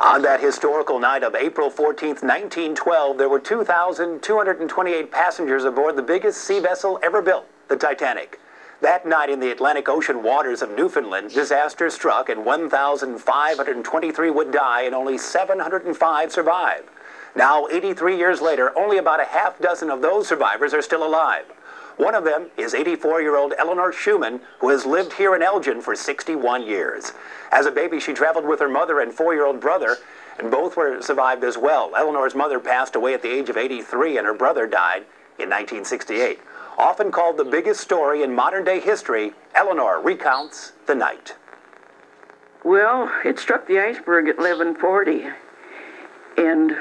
On that historical night of April 14th, 1912, there were 2,228 passengers aboard the biggest sea vessel ever built, the Titanic. That night in the Atlantic Ocean waters of Newfoundland, disaster struck and 1,523 would die and only 705 survive. Now, 83 years later, only about a half dozen of those survivors are still alive. One of them is 84-year-old Elanor Shuman, who has lived here in Elgin for 61 years. As a baby, she traveled with her mother and 4-year-old brother, and both were survived as well. Eleanor's mother passed away at the age of 83, and her brother died in 1968. Often called the biggest story in modern-day history, Elanor recounts the night. Well, it struck the iceberg at 11:40, and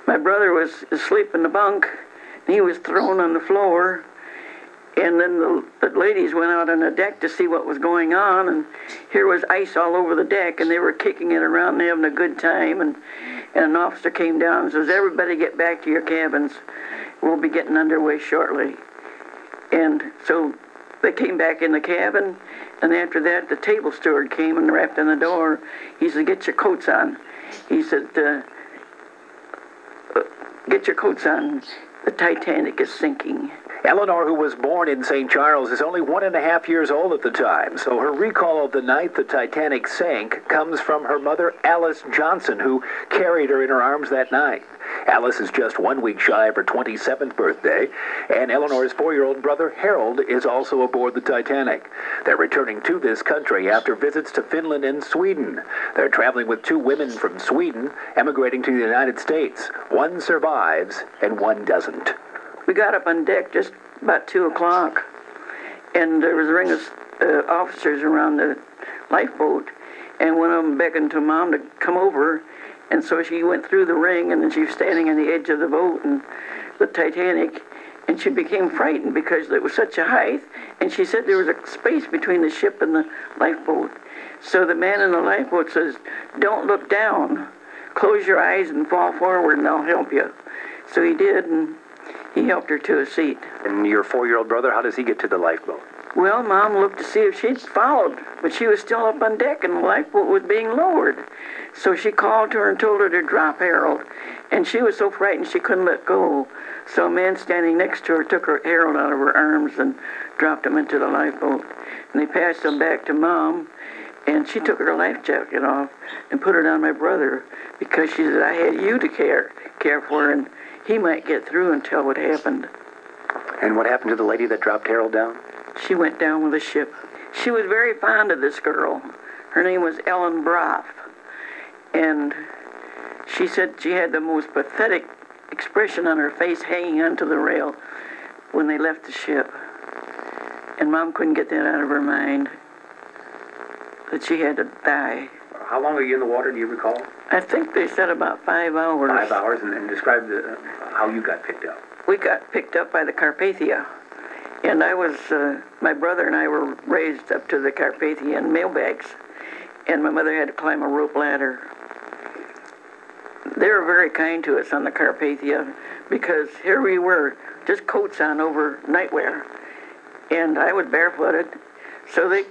my brother was asleep in the bunk, and he was thrown on the floor. And then the ladies went out on the deck to see what was going on, and here was ice all over the deck, and they were kicking it around and having a good time. And an officer came down and says, "Everybody get back to your cabins. We'll be getting underway shortly." And so they came back in the cabin, and after that, the table steward came and rapped on the door. He said, "Get your coats on." He said, "Get your coats on. The Titanic is sinking." Elanor, who was born in St. Charles, is only 1.5 years old at the time, so her recall of the night the Titanic sank comes from her mother, Alice Johnson, who carried her in her arms that night. Alice is just 1 week shy of her 27th birthday, and Eleanor's 4-year-old brother, Harold, is also aboard the Titanic. They're returning to this country after visits to Finland and Sweden. They're traveling with 2 women from Sweden, emigrating to the United States. One survives, and one doesn't. We got up on deck just about 2 o'clock, and there was a ring of officers around the lifeboat, and one of them beckoned to Mom to come over, and so she went through the ring, and then she was standing on the edge of the boat, and the Titanic, and she became frightened because it was such a height, and she said there was a space between the ship and the lifeboat. So the man in the lifeboat says, "Don't look down. Close your eyes and fall forward, and I'll help you." So he did, and he helped her to a seat. And your 4-year-old brother, how does he get to the lifeboat? Well, Mom looked to see if she'd followed, but she was still up on deck and the lifeboat was being lowered. So she called to her and told her to drop Harold, and she was so frightened she couldn't let go. So a man standing next to her took her Harold out of her arms and dropped him into the lifeboat. And they passed him back to Mom, and she took her life jacket off and put it on my brother because she said, "I had you to care for, and he might get through and tell what happened." And what happened to the lady that dropped Harold down? She went down with the ship. She was very fond of this girl. Her name was Ellen Broth. And she said she had the most pathetic expression on her face hanging onto the rail when they left the ship. And Mom couldn't get that out of her mind, that she had to die. How long were you in the water, do you recall? I think they said about 5 hours. 5 hours, and describe how you got picked up. We got picked up by the Carpathia. And my brother and I were raised up to the Carpathia in mailbags. And my mother had to climb a rope ladder. They were very kind to us on the Carpathia because here we were, just coats on over nightwear. And I was barefooted. So they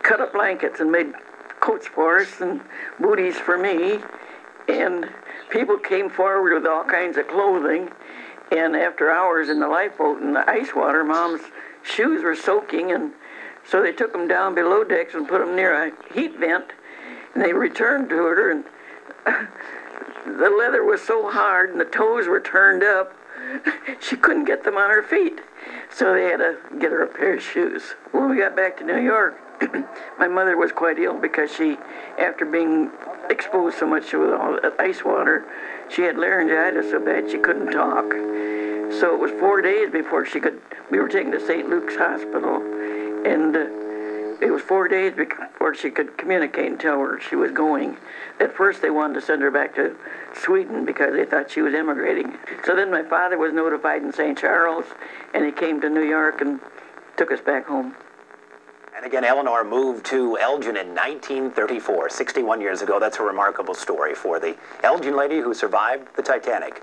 cut up blankets and made coats for us and booties for me. And people came forward with all kinds of clothing. And after hours in the lifeboat in the ice water, Mom's shoes were soaking, and so they took them down below decks and put them near a heat vent, and they returned to her, and the leather was so hard and the toes were turned up, she couldn't get them on her feet. So they had to get her a pair of shoes. When we got back to New York, my mother was quite ill because she, after being exposed so much with all the ice water, she had laryngitis so bad she couldn't talk. So it was 4 days before we were taken to St. Luke's Hospital, and it was 4 days before she could communicate and tell where she was going. At first they wanted to send her back to Sweden because they thought she was emigrating. So then my father was notified in St. Charles, and he came to New York and took us back home. And again, Elanor moved to Elgin in 1934, 61 years ago. That's a remarkable story for the Elgin lady who survived the Titanic.